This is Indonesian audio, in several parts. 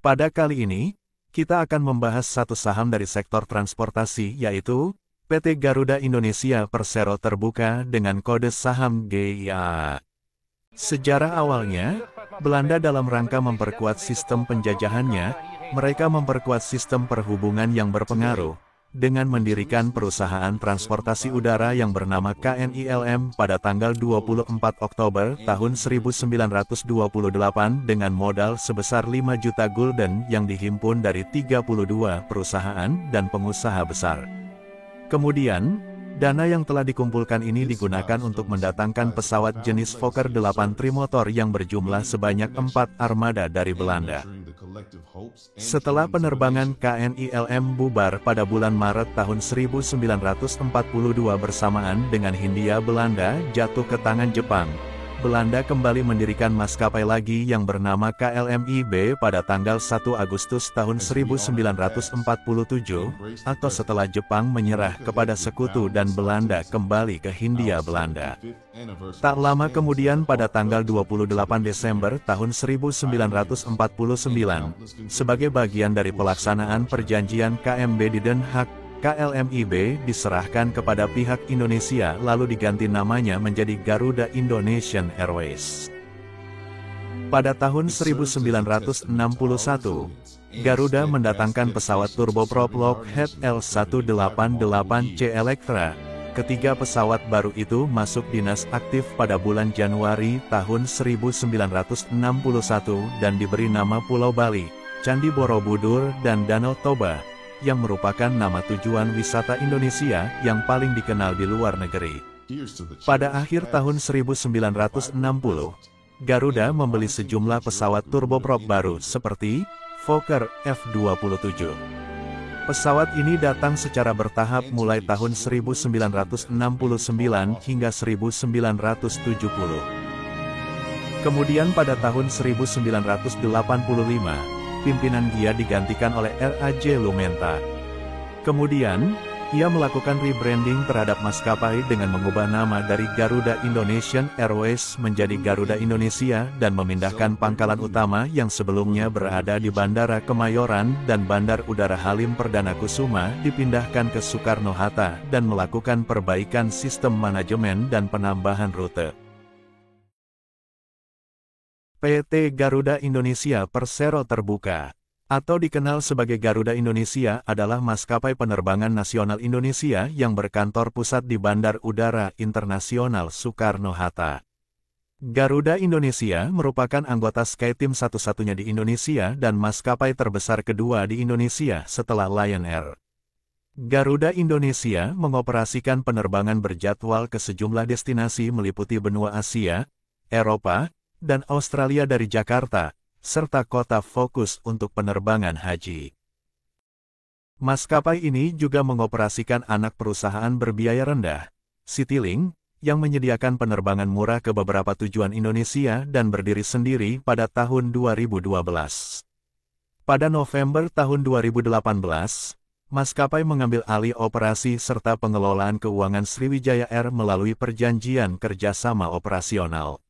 Pada kali ini, kita akan membahas satu saham dari sektor transportasi yaitu PT Garuda Indonesia Persero terbuka dengan kode saham GIA. Sejarah awalnya, Belanda dalam rangka memperkuat sistem penjajahannya, mereka memperkuat sistem perhubungan yang berpengaruh, dengan mendirikan perusahaan transportasi udara yang bernama KNILM pada tanggal 24 Oktober tahun 1928 dengan modal sebesar 5 juta gulden yang dihimpun dari 32 perusahaan dan pengusaha besar. Kemudian, dana yang telah dikumpulkan ini digunakan untuk mendatangkan pesawat jenis Fokker 8 trimotor yang berjumlah sebanyak 4 armada dari Belanda. Setelah penerbangan KNILM bubar pada bulan Maret tahun 1942 bersamaan dengan Hindia Belanda jatuh ke tangan Jepang, Belanda kembali mendirikan maskapai lagi yang bernama KLMIB pada tanggal 1 Agustus tahun 1947, atau setelah Jepang menyerah kepada sekutu dan Belanda kembali ke Hindia Belanda. Tak lama kemudian pada tanggal 28 Desember tahun 1949, sebagai bagian dari pelaksanaan perjanjian KMB di Den Haag, KLMIB diserahkan kepada pihak Indonesia lalu diganti namanya menjadi Garuda Indonesian Airways. Pada tahun 1961, Garuda mendatangkan pesawat turboprop Lockheed L188C Electra. Ketiga pesawat baru itu masuk dinas aktif pada bulan Januari tahun 1961 dan diberi nama Pulau Bali, Candi Borobudur dan Danau Toba, yang merupakan nama tujuan wisata Indonesia yang paling dikenal di luar negeri. Pada akhir tahun 1960, Garuda membeli sejumlah pesawat turboprop baru seperti Fokker F-27. Pesawat ini datang secara bertahap mulai tahun 1969 hingga 1970. Kemudian pada tahun 1985, pimpinan GIA digantikan oleh RAJ Lumenta. Kemudian, ia melakukan rebranding terhadap maskapai dengan mengubah nama dari Garuda Indonesian Airways menjadi Garuda Indonesia dan memindahkan pangkalan utama yang sebelumnya berada di Bandara Kemayoran dan Bandar Udara Halim Perdana Kusuma dipindahkan ke Soekarno-Hatta dan melakukan perbaikan sistem manajemen dan penambahan rute. PT Garuda Indonesia Persero terbuka, atau dikenal sebagai Garuda Indonesia, adalah maskapai penerbangan nasional Indonesia yang berkantor pusat di Bandar Udara Internasional Soekarno-Hatta. Garuda Indonesia merupakan anggota SkyTeam satu-satunya di Indonesia dan maskapai terbesar kedua di Indonesia setelah Lion Air. Garuda Indonesia mengoperasikan penerbangan berjadwal ke sejumlah destinasi meliputi benua Asia, Eropa, dan Australia dari Jakarta, serta kota fokus untuk penerbangan haji. Maskapai ini juga mengoperasikan anak perusahaan berbiaya rendah, Citylink, yang menyediakan penerbangan murah ke beberapa tujuan Indonesia dan berdiri sendiri pada tahun 2012. Pada November tahun 2018, maskapai mengambil alih operasi serta pengelolaan keuangan Sriwijaya Air melalui perjanjian kerjasama operasional.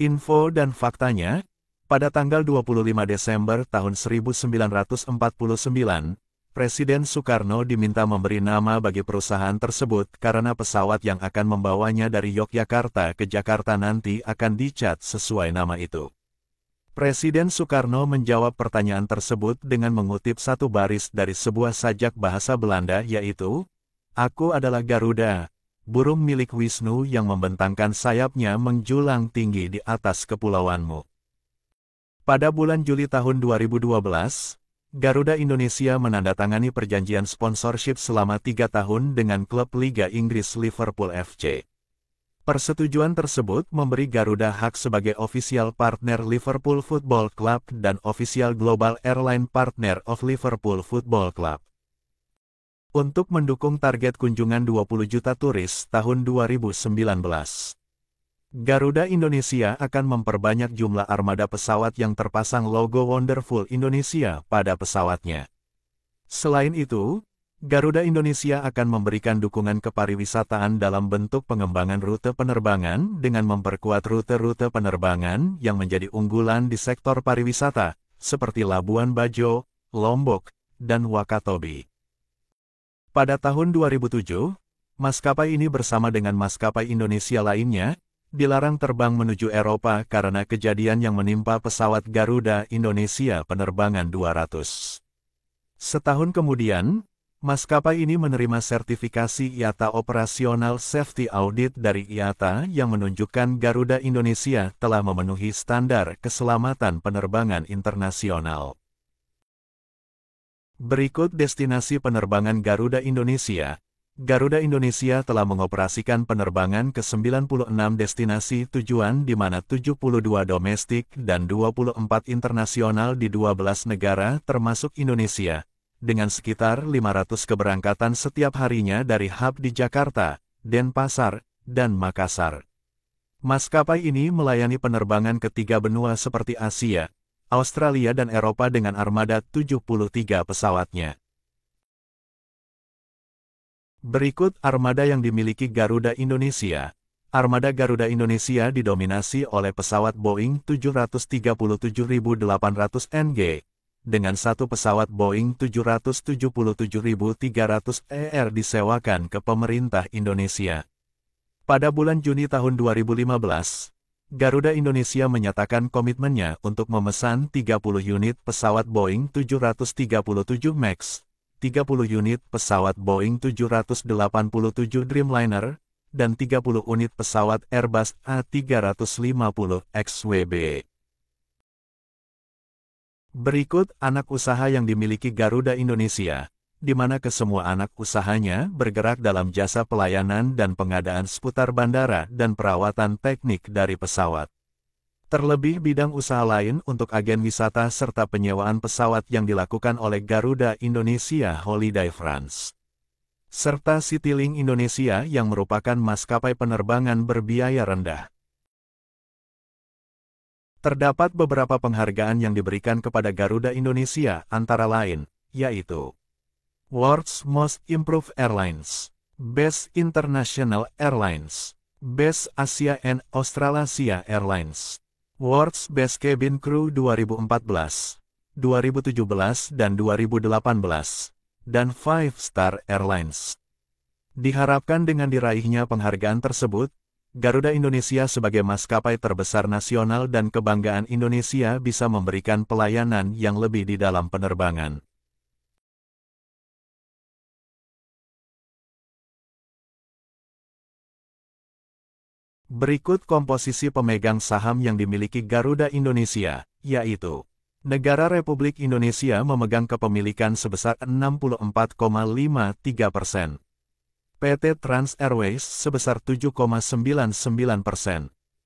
Info dan faktanya, pada tanggal 25 Desember tahun 1949, Presiden Soekarno diminta memberi nama bagi perusahaan tersebut karena pesawat yang akan membawanya dari Yogyakarta ke Jakarta nanti akan dicat sesuai nama itu. Presiden Soekarno menjawab pertanyaan tersebut dengan mengutip satu baris dari sebuah sajak bahasa Belanda yaitu, "Aku adalah Garuda, burung milik Wisnu yang membentangkan sayapnya menjulang tinggi di atas kepulauanmu." Pada bulan Juli tahun 2012, Garuda Indonesia menandatangani perjanjian sponsorship selama 3 tahun dengan klub Liga Inggris Liverpool FC. Persetujuan tersebut memberi Garuda hak sebagai official partner Liverpool Football Club dan official global airline partner of Liverpool Football Club. Untuk mendukung target kunjungan 20 juta turis tahun 2019. Garuda Indonesia akan memperbanyak jumlah armada pesawat yang terpasang logo Wonderful Indonesia pada pesawatnya. Selain itu, Garuda Indonesia akan memberikan dukungan kepariwisataan dalam bentuk pengembangan rute penerbangan dengan memperkuat rute-rute penerbangan yang menjadi unggulan di sektor pariwisata, seperti Labuan Bajo, Lombok, dan Wakatobi. Pada tahun 2007, maskapai ini bersama dengan maskapai Indonesia lainnya, dilarang terbang menuju Eropa karena kejadian yang menimpa pesawat Garuda Indonesia penerbangan 200. Setahun kemudian, maskapai ini menerima sertifikasi IATA Operational Safety Audit dari IATA yang menunjukkan Garuda Indonesia telah memenuhi standar keselamatan penerbangan internasional. Berikut destinasi penerbangan Garuda Indonesia. Garuda Indonesia telah mengoperasikan penerbangan ke 96 destinasi tujuan di mana 72 domestik dan 24 internasional di 12 negara termasuk Indonesia, dengan sekitar 500 keberangkatan setiap harinya dari hub di Jakarta, Denpasar, dan Makassar. Maskapai ini melayani penerbangan ke 3 benua seperti Asia, Australia dan Eropa dengan armada 73 pesawatnya. Berikut armada yang dimiliki Garuda Indonesia. Armada Garuda Indonesia didominasi oleh pesawat Boeing 737.800 NG, dengan satu pesawat Boeing 777.300 ER disewakan ke pemerintah Indonesia. Pada bulan Juni tahun 2015, Garuda Indonesia menyatakan komitmennya untuk memesan 30 unit pesawat Boeing 737 MAX, 30 unit pesawat Boeing 787 Dreamliner, dan 30 unit pesawat Airbus A350 XWB. Berikut anak usaha yang dimiliki Garuda Indonesia, di mana kesemua anak usahanya bergerak dalam jasa pelayanan dan pengadaan seputar bandara dan perawatan teknik dari pesawat. Terlebih bidang usaha lain untuk agen wisata serta penyewaan pesawat yang dilakukan oleh Garuda Indonesia Holiday France. Serta Citylink Indonesia yang merupakan maskapai penerbangan berbiaya rendah. Terdapat beberapa penghargaan yang diberikan kepada Garuda Indonesia antara lain, yaitu World's Most Improved Airlines, Best International Airlines, Best Asia and Australasia Airlines, World's Best Cabin Crew 2014, 2017 dan 2018, dan 5 Star Airlines. Diharapkan dengan diraihnya penghargaan tersebut, Garuda Indonesia sebagai maskapai terbesar nasional dan kebanggaan Indonesia bisa memberikan pelayanan yang lebih di dalam penerbangan. Berikut komposisi pemegang saham yang dimiliki Garuda Indonesia, yaitu Negara Republik Indonesia memegang kepemilikan sebesar 64,53%. PT Trans Airways sebesar 7,99%.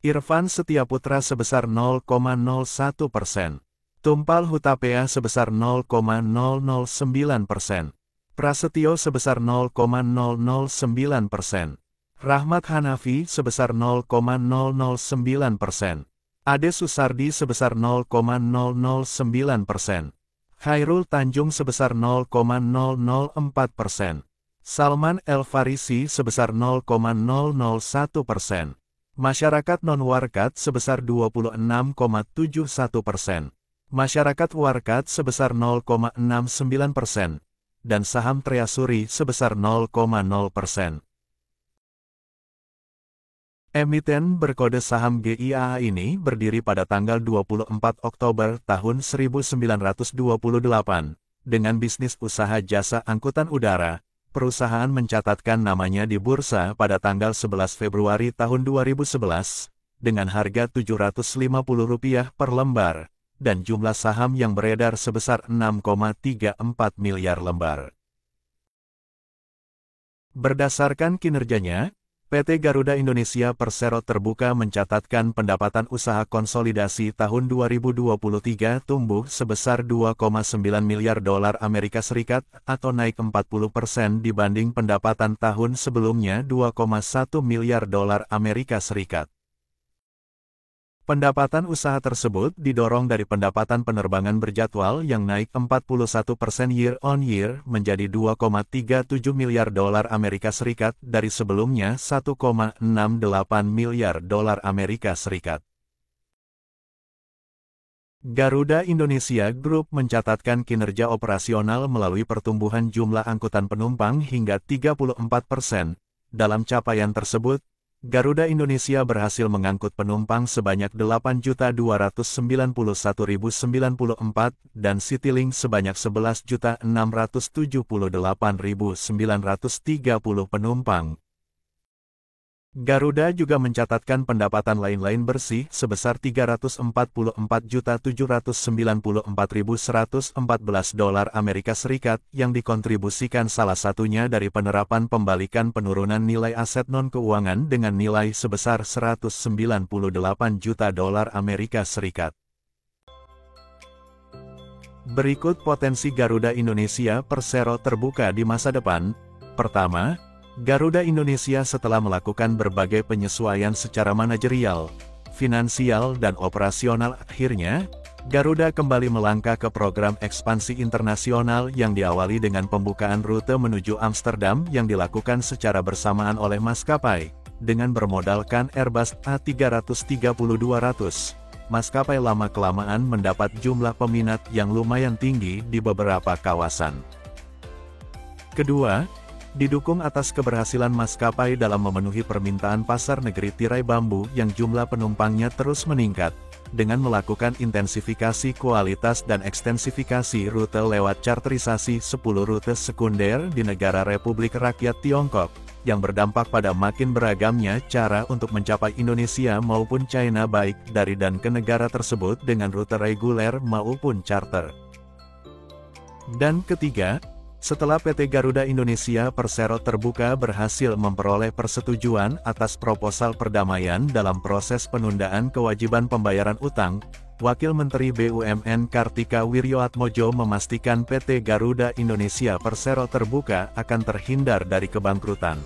Irfan Setia Putra sebesar 0,01%. Tumpal Hutapea sebesar 0,009%. Prasetyo sebesar 0,009%. Rahmat Hanafi sebesar 0,009%. Ade Susardi sebesar 0,009%. Khairul Tanjung sebesar 0,004%. Salman El Farisi sebesar 0,001%. Masyarakat non-warkat sebesar 26,71%. Masyarakat warkat sebesar 0,69%. Dan saham Treasury sebesar 0,0%. Emiten berkode saham GIAA ini berdiri pada tanggal 24 Oktober tahun 1928. Dengan bisnis usaha jasa angkutan udara, perusahaan mencatatkan namanya di bursa pada tanggal 11 Februari tahun 2011, dengan harga Rp750 per lembar, dan jumlah saham yang beredar sebesar 6,34 miliar lembar. Berdasarkan kinerjanya, PT Garuda Indonesia Persero Terbuka mencatatkan pendapatan usaha konsolidasi tahun 2023 tumbuh sebesar 2,9 miliar dolar Amerika Serikat atau naik 40% dibanding pendapatan tahun sebelumnya 2,1 miliar dolar Amerika Serikat. Pendapatan usaha tersebut didorong dari pendapatan penerbangan berjadwal yang naik 41% year-on-year menjadi 2,37 miliar dolar Amerika Serikat dari sebelumnya 1,68 miliar dolar Amerika Serikat. Garuda Indonesia Group mencatatkan kinerja operasional melalui pertumbuhan jumlah angkutan penumpang hingga 34%. Dalam capaian tersebut, Garuda Indonesia berhasil mengangkut penumpang sebanyak 8.291.094 dan Citylink sebanyak 11.678.930 penumpang. Garuda juga mencatatkan pendapatan lain-lain bersih sebesar 344.794.114 dolar Amerika Serikat yang dikontribusikan salah satunya dari penerapan pembalikan penurunan nilai aset non-keuangan dengan nilai sebesar 198 juta dolar Amerika Serikat. Berikut potensi Garuda Indonesia Persero terbuka di masa depan. Pertama, Garuda Indonesia setelah melakukan berbagai penyesuaian secara manajerial, finansial dan operasional akhirnya, Garuda kembali melangkah ke program ekspansi internasional yang diawali dengan pembukaan rute menuju Amsterdam yang dilakukan secara bersamaan oleh maskapai, dengan bermodalkan Airbus A330-200. Maskapai lama-kelamaan mendapat jumlah peminat yang lumayan tinggi di beberapa kawasan. Kedua, didukung atas keberhasilan maskapai dalam memenuhi permintaan pasar negeri tirai bambu yang jumlah penumpangnya terus meningkat, dengan melakukan intensifikasi kualitas dan ekstensifikasi rute lewat charterisasi 10 rute sekunder di negara Republik Rakyat Tiongkok, yang berdampak pada makin beragamnya cara untuk mencapai Indonesia maupun China baik dari dan ke negara tersebut dengan rute reguler maupun charter. Dan ketiga, setelah PT Garuda Indonesia Persero Terbuka berhasil memperoleh persetujuan atas proposal perdamaian dalam proses penundaan kewajiban pembayaran utang, Wakil Menteri BUMN Kartika Wirjoatmojo memastikan PT Garuda Indonesia Persero Terbuka akan terhindar dari kebangkrutan.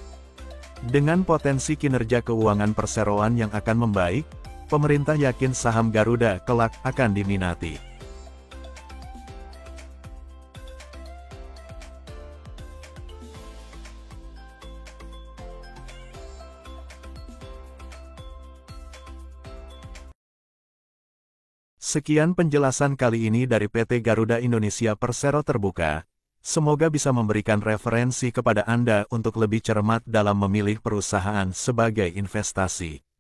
Dengan potensi kinerja keuangan perseroan yang akan membaik, pemerintah yakin saham Garuda kelak akan diminati. Sekian penjelasan kali ini dari PT Garuda Indonesia Persero Terbuka. Semoga bisa memberikan referensi kepada Anda untuk lebih cermat dalam memilih perusahaan sebagai investasi.